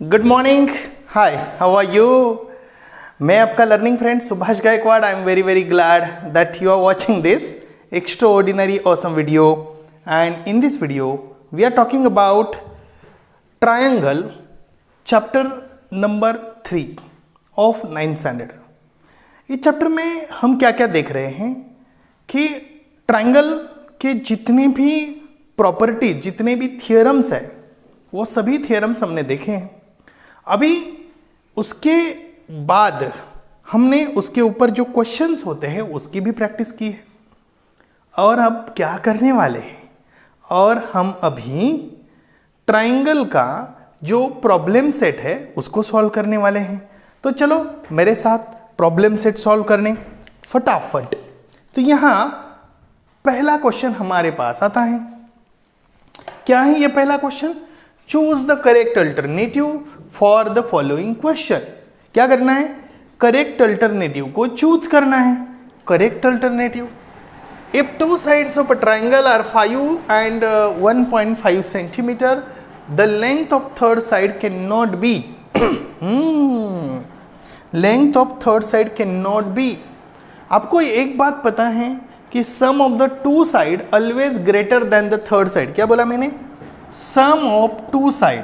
Good morning, hi, how are you. मैं आपका learning friend Subhash Gaikwad. I am very glad that you are watching this extraordinary awesome video, and in this video we are talking about triangle chapter number 3 of 9th standard। इस chapter में हम क्या क्या देख रहे हैं कि ट्रायंगल के जितने भी प्रॉपर्टी, जितने भी थियरम्स है, वो सभी थियरम्स हमने देखे हैं। अभी उसके बाद हमने उसके ऊपर जो क्वेश्चंस होते हैं उसकी भी प्रैक्टिस की है। और अब क्या करने वाले हैं, और हम अभी ट्रायंगल का जो प्रॉब्लम सेट है उसको सॉल्व करने वाले हैं। तो चलो मेरे साथ प्रॉब्लम सेट सॉल्व करने फटाफट। तो यहाँ पहला क्वेश्चन हमारे पास आता है। क्या है ये पहला question? Choose the correct alternative for the following question. क्या करना है? करेक्ट अल्टरनेटिव को चूज करना है। Correct alternative, if two sides of a triangle are 5 and 1.5 centimetre, the length of third side can not be length of third side can not be. आपको एक बात पता है कि sum of the two side always greater than the third side. क्या बोला मैंने? सम of two side,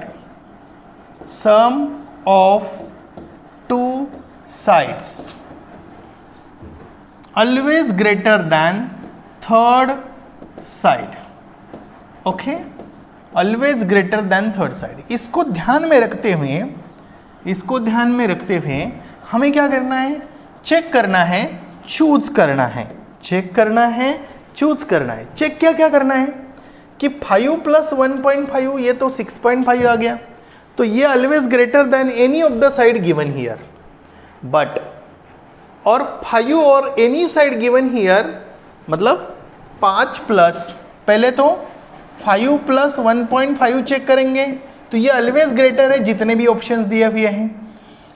sum of two sides always greater than third side. Okay, always greater than third side. इसको ध्यान में रखते हुए हमें क्या करना है? चेक करना है, चूज करना है। चेक करना है, चूज करना है। चेक क्या क्या करना है कि 5 + 1.5 ये तो 6.5 आ गया, तो ये always greater then any of the side given here. But और 5 और एनी साइड गिवन हियर मतलब 5 प्लस, पहले तो 5 + 1.5 चेक करेंगे तो ये ऑलवेज ग्रेटर है जितने भी ऑप्शंस दिए हुए हैं।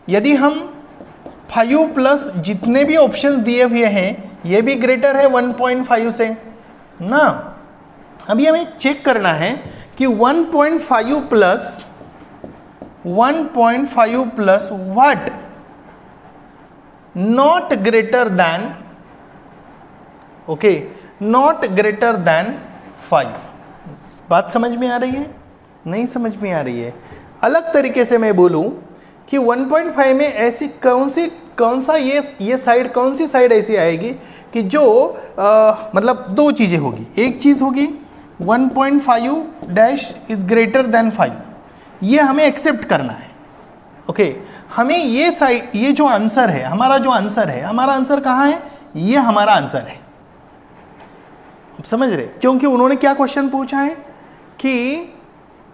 यदि हम 5 प्लस जितने भी ऑप्शंस दिए हुए हैं ये भी ग्रेटर है 1.5 से ना। अभी हमें चेक करना है कि 1.5 plus what? Not greater than, okay, not greater than 5। बात समझ में आ रही है? नहीं समझ में आ रही है? अलग तरीके से मैं बोलूं कि 1.5 में ऐसी कौन सी साइड ऐसी आएगी कि जो मतलब दो चीज़ें होगी। एक चीज़ होगी 1.5 डैश इज ग्रेटर देन 5, ये हमें एक्सेप्ट करना है। ओके, हमें ये साइड, ये जो आंसर है, हमारा आंसर कहाँ है? ये हमारा आंसर है। आप समझ रहे? क्योंकि उन्होंने क्या क्वेश्चन पूछा है कि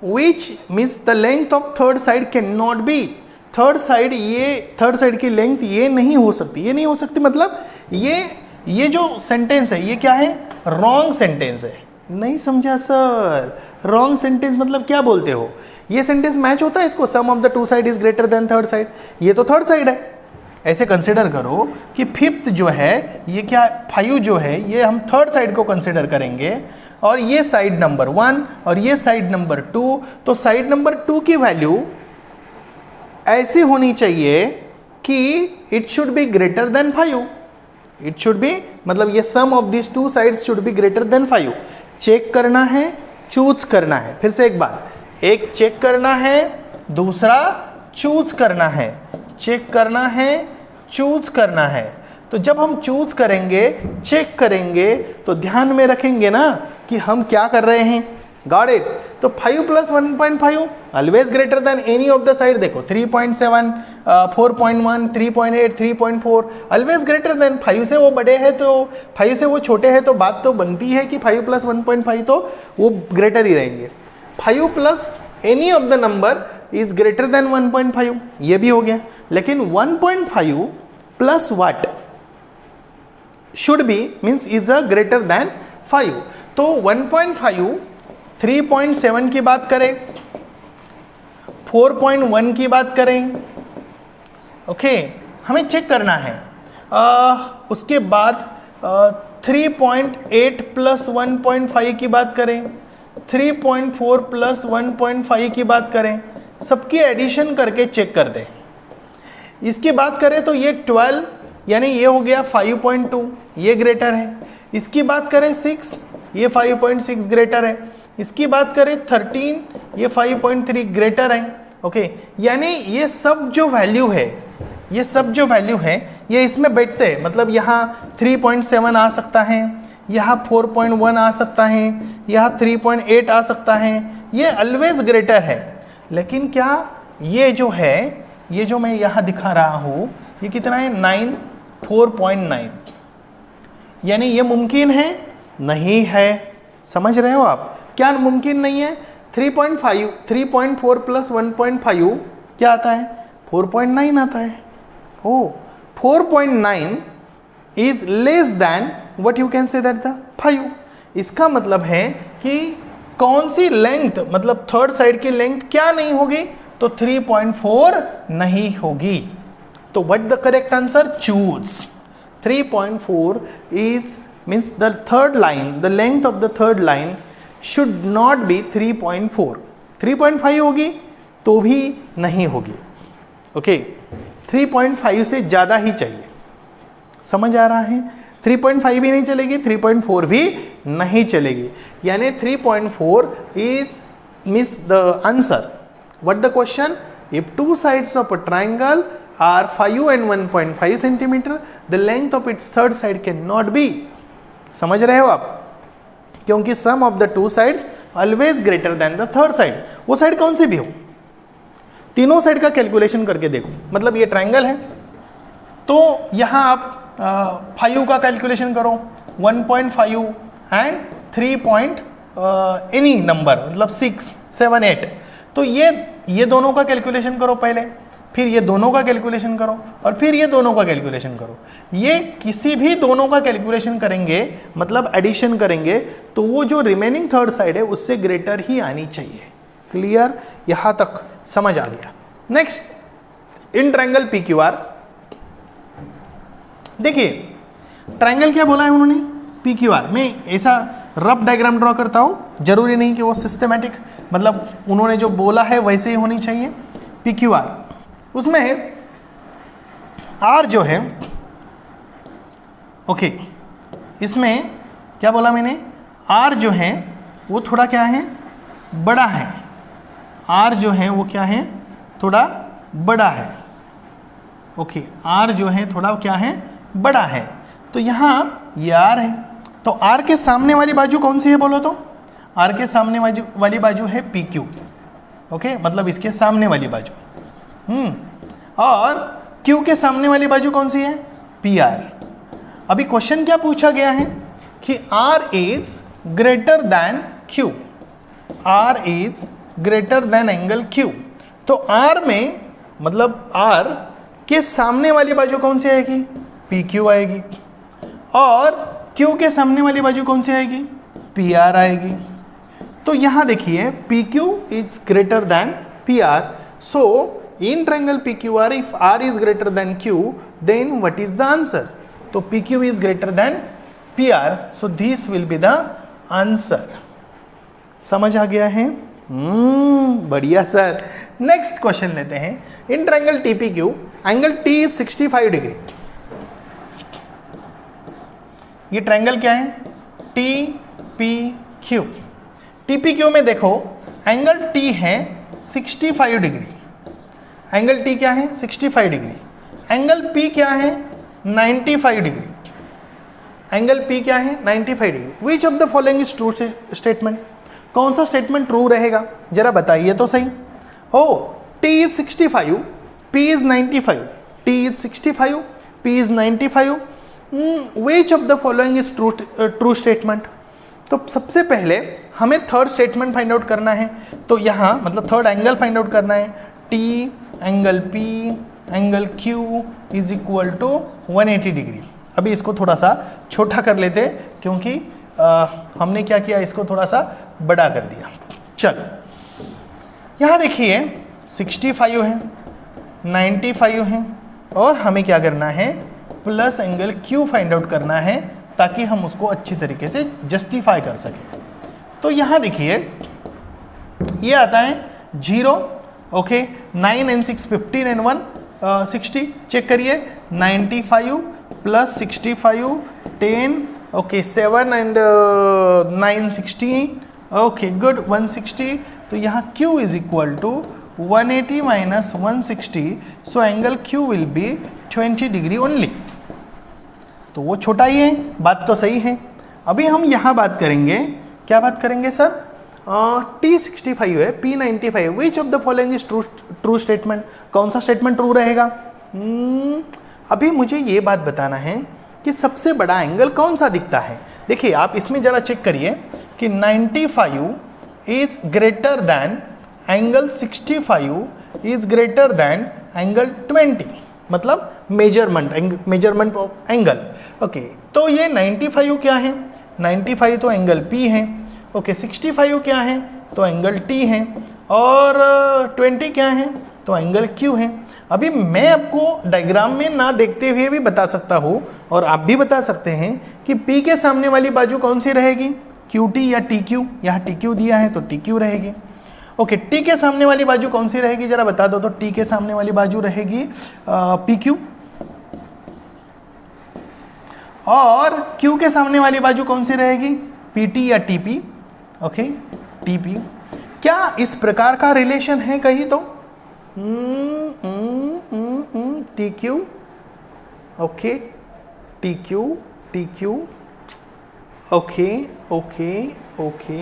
which means the length of third side can not B. Third side की लेंथ ये नहीं हो सकती। मतलब ये जो सेंटेंस है ये क्या है? रॉन्ग सेंटेंस है। नहीं समझा सर? रॉन्ग सेंटेंस मतलब क्या बोलते हो? ये सेंटेंस मैच होता है इसको, sum of the two side is greater than third side. ये तो थर्ड साइड है। ऐसे कंसिडर करो कि फिफ्थ जो है ये क्या, 5 जो है ये हम थर्ड साइड को कंसिडर करेंगे, और ये साइड नंबर 1 और ये साइड नंबर 2। तो साइड नंबर 2 की वैल्यू ऐसी होनी चाहिए कि it should be greater than 5। It should be, मतलब ये sum of this two sides should be greater than 5। Check करना है, चूज करना है। फिर से एक बार, एक चेक करना है, दूसरा चूज करना है। चेक करना है, चूज करना है। तो जब हम चूज करेंगे, चेक करेंगे, तो ध्यान में रखेंगे ना कि हम क्या कर रहे हैं। Got it? तो 5 + 1.5 always greater then any of the side. देखो 3.7, 4.1, 3.8, 3.4 ऑलवेज ग्रेटर देन 5 से वो बड़े हैं तो 5 से वो छोटे हैं, तो बात तो बनती है कि 5 + 1.5 तो वो ग्रेटर ही रहेंगे। 5 plus any of the number is greater then 1.5, ये भी हो गया। लेकिन 1.5 plus what should be means is a greater than 5। तो 1.5 3.7 की बात करें, 4.1 की बात करें, ओके, हमें चेक करना है। उसके बाद 3.8 + 1.5 की बात करें, 3.4 + 1.5 की बात करें, सबकी एडिशन करके चेक कर दें। इसकी बात करें तो ये 12 यानी ये हो गया 5.2, ये ग्रेटर है। इसकी बात करें 6, ये 5.6 ग्रेटर है। इसकी बात करें 13, ये 5.3 ग्रेटर है। ओके, यानी ये सब जो वैल्यू है, ये सब जो वैल्यू है ये इसमें बैठते हैं। मतलब यहाँ 3.7 आ सकता है, यहाँ 4.1 आ सकता है, यहाँ 3.8 आ सकता है, ये ऑलवेज ग्रेटर है। लेकिन क्या ये जो है, ये जो मैं यहाँ दिखा रहा हूँ, ये कितना है 9, 4.9, यानी ये मुमकिन है? नहीं है। समझ रहे हो आप? क्या मुमकिन नहीं है? 3.5, 3.4 प्लस 1.5 क्या आता है? 4.9 आता है। ओ 4.9 is less then what you can say that the 5। इसका मतलब है कि कौन सी लेंथ, मतलब थर्ड साइड की लेंथ क्या नहीं होगी? तो 3.4 नहीं होगी। तो what the correct answer? Choose 3.4 is means the third line, the length of the third line should not be 3.4। 3.5 होगी तो भी नहीं होगी। ओके, 3.5 से ज़्यादा ही चाहिए। समझ आ रहा है? 3.5 भी नहीं चलेगी, 3.4 भी नहीं चलेगी। यानी 3.4 is means the answer. What the question? If two sides of a triangle are 5 and 1.5 centimeter, the length of its third side cannot be। समझ रहे हो आप? क्योंकि sum of the two sides always greater than the third side। वो side कौन सी भी हो, तीनों साइड का कैलकुलेशन करके देखो। मतलब ये ट्राइंगल है तो यहाँ आप 5 का कैलकुलेशन करो, 1.5 एंड 3 एनी नंबर, मतलब 6, 7, 8। तो ये दोनों का कैलकुलेशन करो पहले, फिर ये दोनों का कैलकुलेशन करो, और फिर ये दोनों का कैलकुलेशन करो। ये किसी भी दोनों का कैलकुलेशन करेंगे, मतलब एडिशन करेंगे, तो वो जो रिमेनिंग थर्ड साइड है उससे ग्रेटर ही आनी चाहिए। क्लियर? यहाँ तक समझ आ गया। Next, in triangle PQR। देखिए ट्रायंगल क्या बोला है उन्होंने? PQR। मैं ऐसा रफ डायग्राम ड्रॉ करता हूँ, जरूरी नहीं कि वो सिस्टमेटिक, मतलब उन्होंने जो बोला है वैसे ही होनी चाहिए। PQR, उसमें R जो है, ओके, इसमें क्या बोला मैंने? R जो है वो थोड़ा क्या है? बड़ा है। R जो है वो क्या है? थोड़ा बड़ा है। ओके, R जो है थोड़ा क्या है? बड़ा है। तो यहाँ ये R है, तो R के सामने वाली बाजू कौन सी है बोलो तो? R के सामने वाली बाजू है PQ। ओके, मतलब इसके सामने वाली बाजू। और Q के सामने वाली बाजू कौन सी है? PR। अभी क्वेश्चन क्या पूछा गया है कि R is greater then Q, R is greater then angle Q। तो R में, मतलब R के सामने वाली बाजू कौन सी आएगी? PQ आएगी। और Q के सामने वाली बाजू कौन सी आएगी? PR आएगी। तो यहाँ देखिए PQ is greater then PR। So in triangle PQR, if R is greater than Q, then what is the answer? तो PQ is greater than PR, so this will be the answer। समझ आ गया है? बढ़िया sir. Next question लेते हैं। In triangle TPQ, angle T is 65 degree. ये triangle क्या है? TPQ। TPQ में देखो एंगल T है 65 डिग्री। एंगल T क्या है? 65 डिग्री। एंगल P क्या है? 95 डिग्री। एंगल P क्या है? 95 degree. Which of the following is true statement? कौन सा स्टेटमेंट ट्रू रहेगा? जरा बताइए तो सही। हो, T is 65, P is 95, T is 65, P is 95। Which of the following is true statement? तो सबसे पहले हमें थर्ड स्टेटमेंट फाइंड आउट करना है। तो यहाँ मतलब थर्ड एंगल फाइंड आउट करना है। T angle P angle Q is equal to 180 degree. अभी इसको थोड़ा सा छोटा कर लेते क्योंकि हमने क्या किया, इसको थोड़ा सा बड़ा कर दिया। चलो यहाँ देखिए 65 है, 95 है, और हमें क्या करना है? Plus angle Q find out करना है ताकि हम उसको अच्छी तरीके से जस्टिफाई कर सकें। तो यहाँ देखिए ये आता है 0 ओके 9 and 6 15 and 1 60, चेक करिए 95 plus 65 10, okay 7 and 9 16, okay good 160, तो यहाँ Q is equal to 180 minus 160, so angle Q will be 20 degree only. तो वो छोटा ही है, बात तो सही है। अभी हम यहाँ बात करेंगे, क्या बात करेंगे सर? T65 है, P95, which of the following is true statement? कौन सा स्टेटमेंट ट्रू रहेगा? अभी मुझे ये बात बताना है कि सबसे बड़ा एंगल कौन सा दिखता है। देखिए आप इसमें जरा चेक करिए कि 95 is greater then angle 65 is greater then angle 20, मतलब मेजरमेंट ऑफ एंगल। ओके, तो ये 95 क्या है? 95 तो एंगल P है। ओके 65 क्या है? तो एंगल T है। और 20 क्या है? तो एंगल Q है। अभी मैं आपको डायग्राम में ना देखते हुए भी बता सकता हूँ, और आप भी बता सकते हैं कि P के सामने वाली बाजू कौन सी रहेगी? QT या TQ? यहाँ TQ दिया है तो TQ रहेगी। ओके, T के सामने वाली बाजू कौन सी रहेगी जरा बता दो। तो T के सामने वाली बाजू रहेगी PQ, और Q के सामने वाली बाजू कौन सी रहेगी? PT या TP? Okay TP। क्या इस प्रकार का रिलेशन है कहीं तो? TQ, okay TQ, TQ, okay okay okay,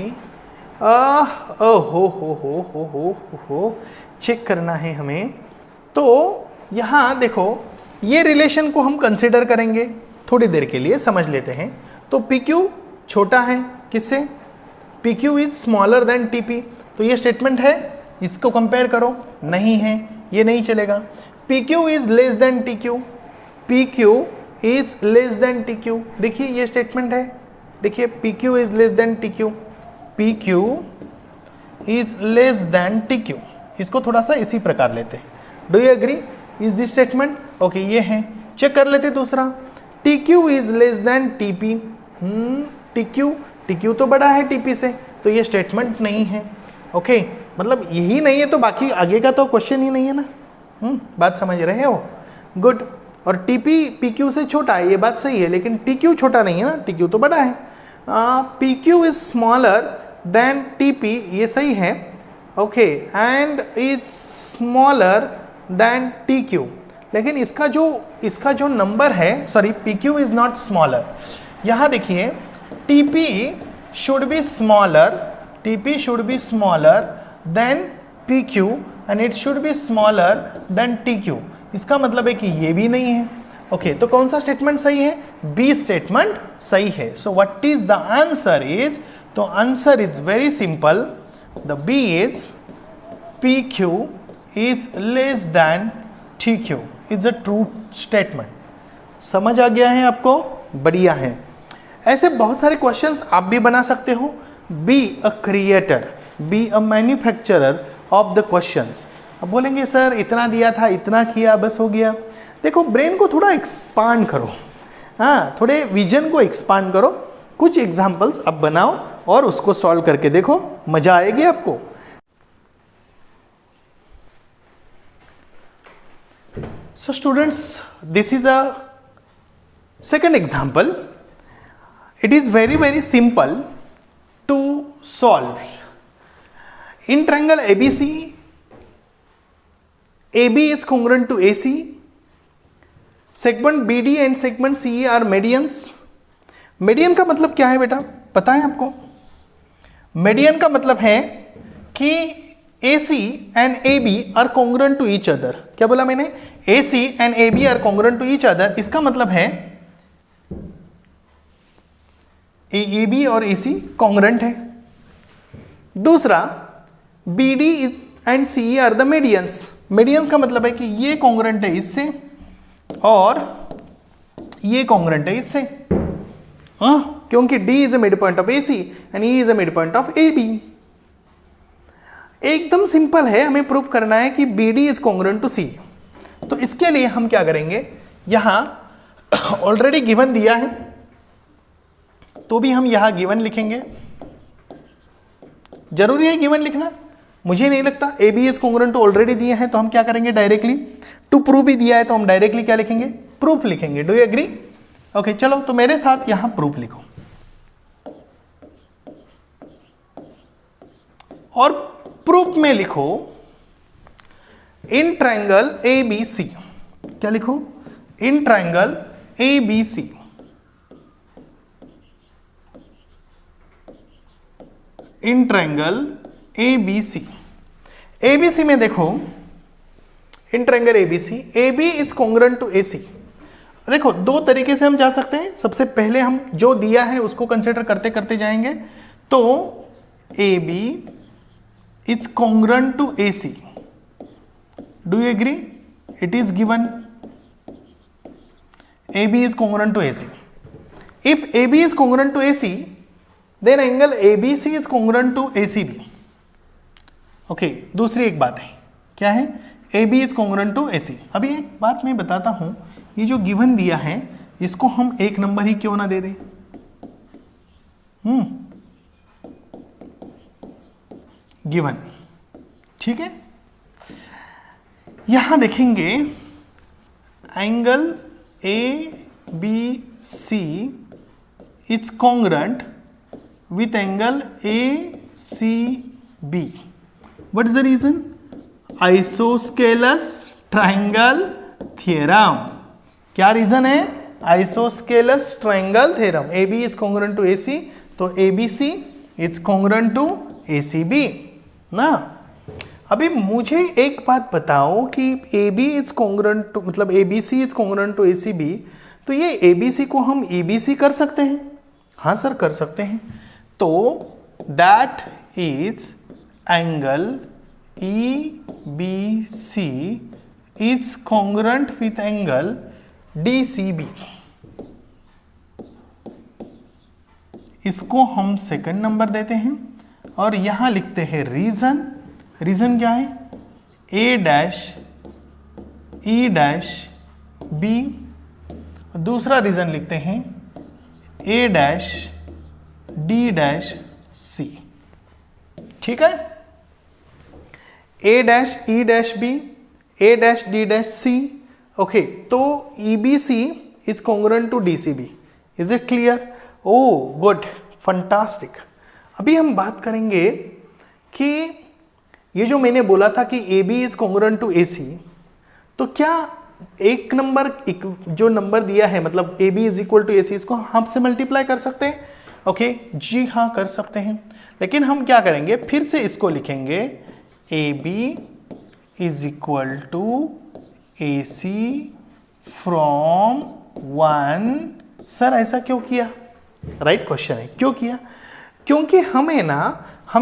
हो चेक करना है हमें। तो यहाँ देखो, ये रिलेशन को हम कंसिडर करेंगे थोड़ी देर के लिए, समझ लेते हैं। तो PQ छोटा है किससे? PQ is smaller than TP, तो ये स्टेटमेंट है, इसको कंपेयर करो। नहीं है, ये नहीं चलेगा। PQ is less than TQ, PQ is less than TQ, देखिए ये स्टेटमेंट है। देखिए PQ is less than TQ, PQ is less than TQ, इसको थोड़ा सा इसी प्रकार लेते हैं। Do you agree? Is this statement? Okay, ये है। चेक कर लेते दूसरा, TQ is less than TP। TQ तो बड़ा है TP से, तो ये स्टेटमेंट नहीं है। ओके, मतलब यही नहीं है तो बाकी आगे का तो क्वेश्चन ही नहीं है ना। बात समझ रहे हो? गुड। और TP PQ से छोटा है, ये बात सही है, लेकिन TQ छोटा नहीं है ना, TQ तो बड़ा है। PQ is smaller than TP, ये सही है। Okay, and is smaller than TQ, लेकिन इसका जो नंबर है, sorry PQ is not smaller. यहाँ देखिए TP should be smaller than PQ and it should be smaller than TQ, इसका मतलब है कि ये भी नहीं है। ओके, तो कौन सा स्टेटमेंट सही है? बी स्टेटमेंट सही है। So what is the answer is? तो answer is very simple, the B is PQ is less than TQ is a true statement. समझ आ गया है आपको? बढ़िया है। ऐसे बहुत सारे क्वेश्चंस आप भी बना सकते हो। Be a creator, be a manufacturer of the questions. अब बोलेंगे सर इतना दिया था, इतना किया, बस हो गया। देखो, ब्रेन को थोड़ा एक्सपांड करो, हाँ, थोड़े विजन को एक्सपांड करो। कुछ एग्जाम्पल्स अब बनाओ और उसको सॉल्व करके देखो, मजा आएगी आपको। So students, this is a second example. It is very simple to solve. In triangle ABC, AB is congruent to AC. Segment BD and segment CE are medians. Median का मतलब क्या है बेटा, पता है आपको? Median का मतलब है कि AC and AB are congruent to each other. क्या बोला मैंने? AC and AB are congruent to each other. इसका मतलब है AB और AC congruent है। दूसरा, BD and CE are the medians. Medians का मतलब है कि ये congruent है इससे और ये congruent है इससे, हाँ, क्योंकि D is a midpoint of AC and E is a midpoint of AB. एकदम सिंपल है, हमें प्रूव करना है कि BD is congruent to CE। तो इसके लिए हम क्या करेंगे, यहां ऑलरेडी गिवन दिया है तो भी हम यहां गिवन लिखेंगे। जरूरी है गिवन लिखना? मुझे नहीं लगता। A B is congruent to already दिए हैं, तो हम क्या करेंगे डायरेक्टली, टू प्रूव भी दिया है तो हम डायरेक्टली क्या लिखेंगे, प्रूफ लिखेंगे। Do you agree? ओके चलो, तो मेरे साथ यहां प्रूफ लिखो, और प्रूफ में लिखो in triangle A B C. क्या लिखो? In triangle A B C, in triangle A B C. A B C में देखो, in triangle A B C, A B is congruent to A C. देखो दो तरीके से हम जा सकते हैं। सबसे पहले हम जो दिया है उसको कंसिडर करते करते जाएंगे। तो A B is congruent to A C, do you agree? It is given A B is congruent to A C. If A B is congruent to A C, then angle A B C is congruent to A C B. Okay, दूसरी एक बात है, क्या है? A B is congruent to A C. अभी एक बात मैं बताता हूं, ये जो गिवन दिया है इसको हम एक नंबर ही क्यों ना दे दें? गिवन, ठीक है। यहां देखेंगे angle A B C is congruent with angle ACB. What is the reason? Isosceles triangle theorem. क्या रीजन है? Isosceles triangle theorem. AB is congruent to AC, तो ABC is congruent to ACB ना। अभी मुझे एक बात बताओ कि AB is congruent to, मतलब ABC is congruent to ACB, तो ये ABC को हम EBC कर सकते हैं? हाँ सर कर सकते हैं। तो that is angle EBC is congruent with angle DCB। इसको हम सेकंड नंबर देते हैं और यहां लिखते हैं रीजन। रीजन क्या है? A dash E dash B। दूसरा रीजन लिखते हैं A dash D dash C। ठीक है, A dash E dash B, A dash D dash C। Okay, तो EBC is congruent to DCB। Is it clear? Oh good, fantastic. अभी हम बात करेंगे कि ये जो मैंने बोला था कि AB is congruent to AC, तो क्या एक नंबर, जो नंबर दिया है मतलब AB is equal to AC, इसको हाफ से मल्टीप्लाई कर सकते हैं? ओके जी हाँ कर सकते हैं, लेकिन हम क्या करेंगे, फिर से इसको लिखेंगे AB is equal to AC from 1। Sir ऐसा क्यों किया? राइट क्वेश्चन है, क्यों किया? क्योंकि हमें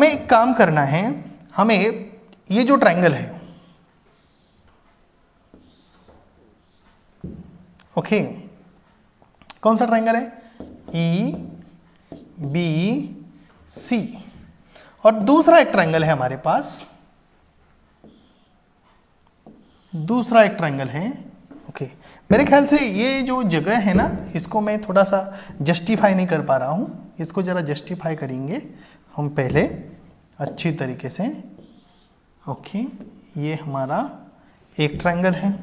एक काम करना है। हमें ये जो ट्रायंगल है, ओके कौन सा ट्रायंगल है? EBC, और दूसरा एक ट्रायंगल है हमारे पास, दूसरा एक ट्रायंगल है। ओके, मेरे ख्याल से ये जो जगह है ना, इसको मैं थोड़ा सा जस्टिफाई नहीं कर पा रहा हूं, इसको जरा जस्टिफाई करेंगे हम पहले अच्छी तरीके से। ओके, ये हमारा एक ट्रायंगल है,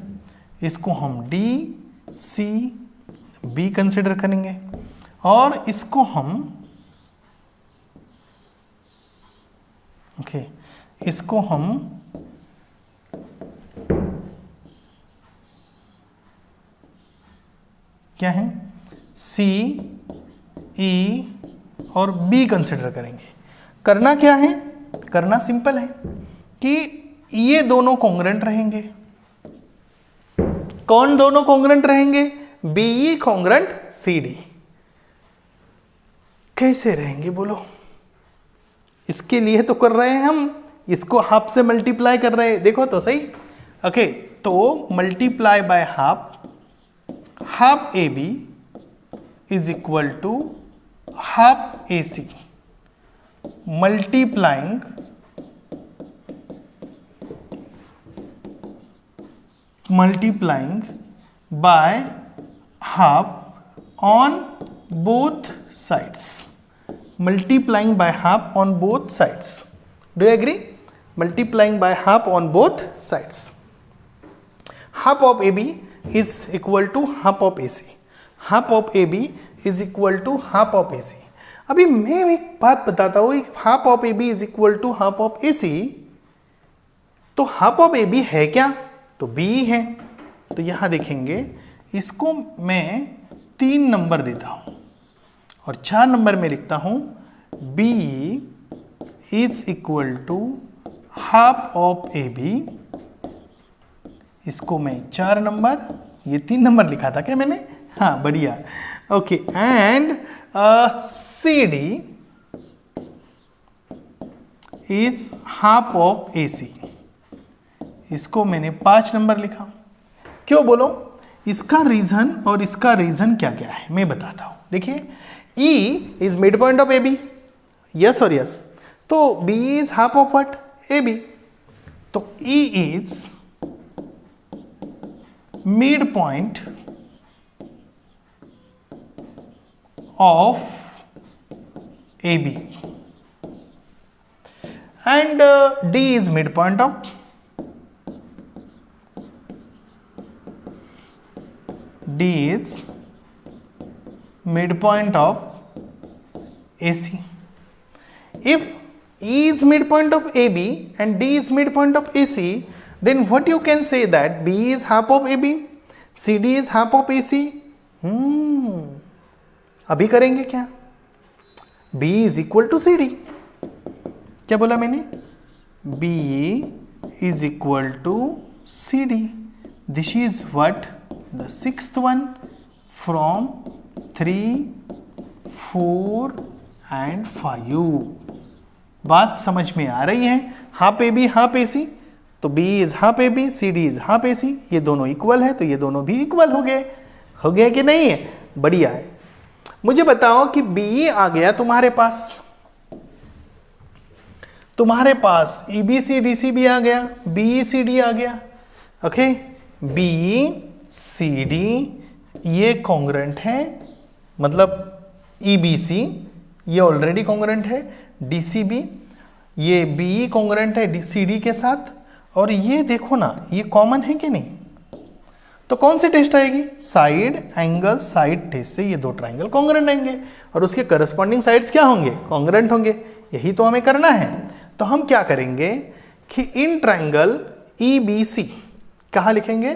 इसको हम DCB कंसिडर करेंगे, और इसको हम इसको हम क्या है, C, E और B कंसिडर करेंगे। करना क्या है? करना सिंपल है कि ये दोनों कॉन्ग्रुएंट रहेंगे। कौन दोनों कॉन्ग्रुएंट रहेंगे? BE congruent CD। कैसे रहेंगे बोलो? इसके लिए तो कर रहे हैं हम, इसको हाफ से मल्टीप्लाई कर रहे हैं, देखो तो सही। ओके, तो multiply by half, half AB is equal to half AC multiplying by half on both sides, multiplying by half on both sides. Do you agree? multiplying by half on both sides. Half of AB is equal to half of AC. Half of AB is equal to half of AC. अभी मैं एक बात बताता हूँ, half of AB is equal to half of AC, तो half of AB है क्या? तो B है। तो यहां देखेंगे, इसको मैं 3 नंबर देता हूं और 4 नंबर में लिखता हूं B is equal to half of AB। इसको मैं 4 नंबर, ये 3 नंबर लिखा था क्या मैंने? हाँ, बढ़िया। Okay, and CD is half of AC। इसको मैंने 5 नंबर लिखा। क्यों बोलो? इसका रीजन और इसका रीजन क्या क्या है मैं बताता हूं। देखिए, E is mid point of AB, yes और यस, तो B is half of what? AB। तो E is mid point of AB and D is midpoint of AC. If E is midpoint of AB and D is midpoint of AC, then what you can say that B is half of AB, CD is half of AC. अभी करेंगे क्या? B is equal to CD. क्या बोला मैंने? B is equal to CD. This is what? The sixth one from 3, 4 and 5. बात समझ में आ रही है? हाफ AB हाफ AC, तो B is half AB, CD is half AC। ये दोनों इक्वल है, तो ये दोनों भी इक्वल हो गए कि नहीं है? बढ़िया है। मुझे बताओ कि BE आ गया तुम्हारे पास EBC DCB आ गया, BECD आ गया। ओके, BECD ये कॉन्ग्रुएंट है, मतलब EBC ये ऑलरेडी कॉन्ग्रुएंट है, DCB ये BE कॉन्ग्रुएंट है DCD के साथ, और ये देखो ना, ये कॉमन है कि नहीं? तो कौन सी टेस्ट आएगी? साइड एंगल साइड टेस्ट से ये दो ट्राइंगल कॉन्ग्रुएंट आएंगे और उसके करस्पॉन्डिंग साइड्स क्या होंगे? कॉन्ग्रुएंट होंगे। यही तो हमें करना है। तो हम क्या करेंगे कि इन ट्राइंगल EBC कहाँ लिखेंगे?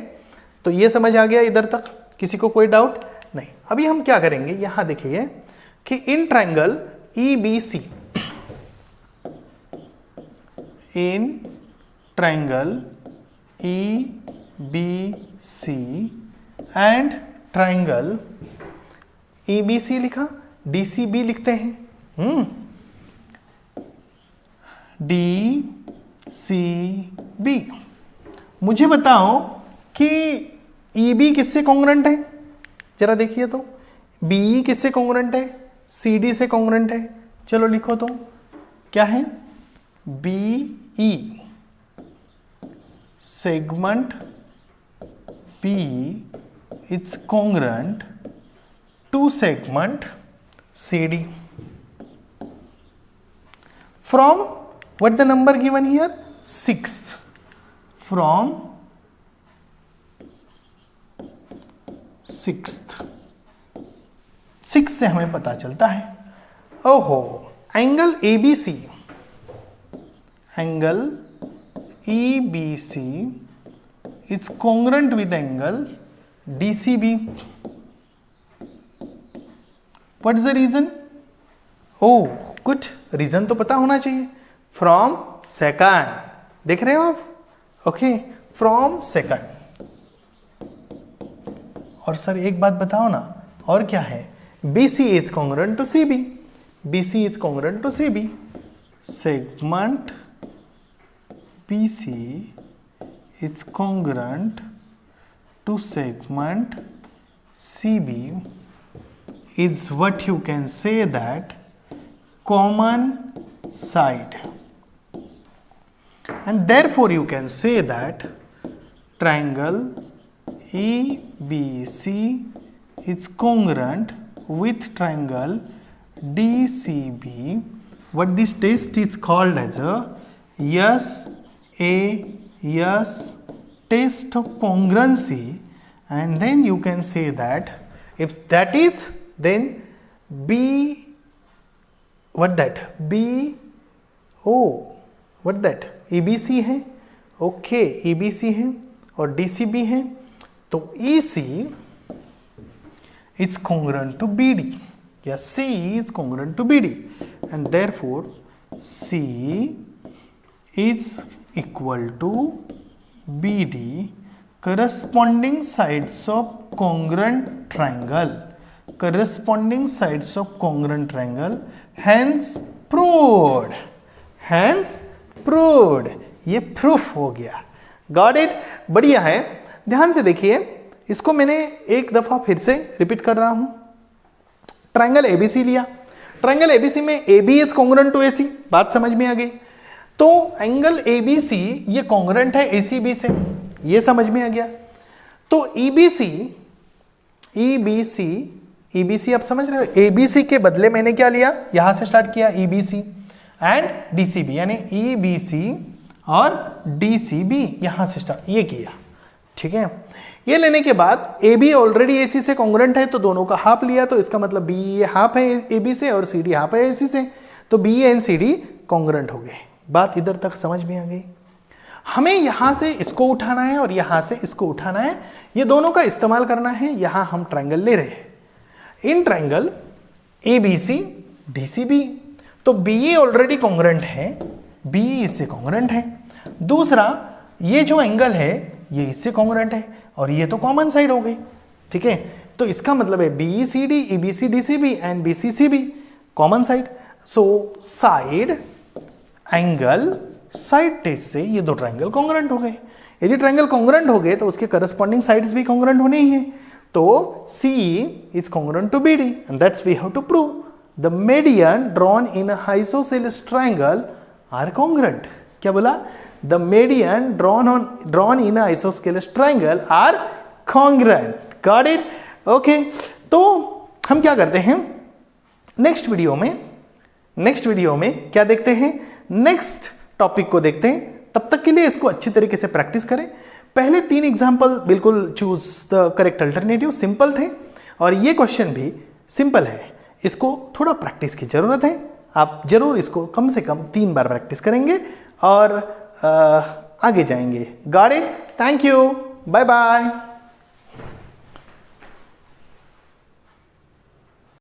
तो ये समझ आ गया इधर तक? किसी को कोई डाउट नहीं? अभी हम क्या करेंगे, यहां देखिए कि in triangle EBC, in triangle EBC and triangle EBC लिखा, DCB लिखते हैं। DCB। मुझे बताओ कि EB किससे कॉन्ग्रुएंट है? जरा देखिए तो। BE किससे कॉन्ग्रुएंट है? CD से कॉन्ग्रुएंट है। चलो लिखो तो, क्या है? BE segment B is congruent to segment CD. From what the number given here? 6th. From 6th. 6 से हमें पता चलता है, ओहो, angle ABC, angle EBC is congruent with angle DCB. What is the reason? Oh, good. Reason तो पता होना चाहिए। फ्रॉम सेकंड, देख रहे हो आप? Okay, from second. और सर एक बात बताओ ना, और क्या है? BC is congruent to CB. BC is congruent to CB. Segment BC is congruent to segment CB is what you can say that common side, and therefore you can say that triangle EBC is congruent with triangle DCB. What this test is called as a yes, a yes test of congruency, and then you can say that if that is, then b, what that b, oh what that abc है, okay abc है और dcb है, तो ec is congruent to bd, या c is congruent to bd, and therefore c is equal to bd corresponding sides of congruent triangle, corresponding sides of congruent triangle, hence proved, hence proved, ये proof हो गया। Got it, बढ़िया है। ध्यान से देखिए, इसको मैंने एक दफा फिर से रिपीट कर रहा हूं। ट्रायंगल एबीसी लिया, ट्रायंगल एबीसी में AB is congruent to AC, बात समझ में आ गई। तो एंगल ABC ये कॉन्ग्रुएंट है ACB से, ये समझ में आ गया। तो EBC आप समझ रहे हो, ABC के बदले मैंने क्या लिया, यहां से स्टार्ट किया EBC एंड DCB, यानी EBC और DCB यहां से स्टार्ट, ये किया, ठीक है। ये लेने के बाद AB ऑलरेडी AC से कॉन्ग्रुएंट है, तो दोनों का हाफ लिया, तो इसका मतलब B ये हाफ है AB से और CD हाफ है AC से, तो B एंड CD कॉन्ग्रुएंट हो गए। बात इधर तक समझ में आ गई। हमें यहां से इसको उठाना है और यहां से इसको उठाना है, ये दोनों का इस्तेमाल करना है। यहां हम ट्रायंगल ले रहे हैं, इन ट्रायंगल ABC DCB, तो BA ऑलरेडी कॉन्ग्रुएंट है, BE इससे कॉन्ग्रुएंट है। दूसरा ये जो एंगल है ये इससे कॉन्ग्रुएंट है, और ये तो कॉमन साइड हो गई, ठीक है। तो इसका मतलब है BECD EBC DCB and BCCB common side. So side angle side test से ये दो ट्रायंगल कॉन्ग्रुएंट हो गए। यदि ट्रायंगल कॉन्ग्रुएंट हो गए तो उसके करस्पॉन्डिंग साइड्स भी कॉन्ग्रुएंट होने ही है। तो CE is congruent to BD, and that's we have to prove. The median drawn in a isosceles triangle are congruent. क्या बोला? The median drawn in a isosceles triangle are congruent. Got it? Okay. तो हम क्या करते हैं, next video में क्या देखते हैं, नेक्स्ट टॉपिक को देखते हैं। तब तक के लिए इसको अच्छी तरीके से प्रैक्टिस करें। पहले 3 एग्जाम्पल बिल्कुल choose the correct alternative simple थे, और ये क्वेश्चन भी सिंपल है। इसको थोड़ा प्रैक्टिस की जरूरत है। आप जरूर इसको कम से कम 3 बार प्रैक्टिस करेंगे और आगे जाएंगे। Got it? Thank you, bye bye.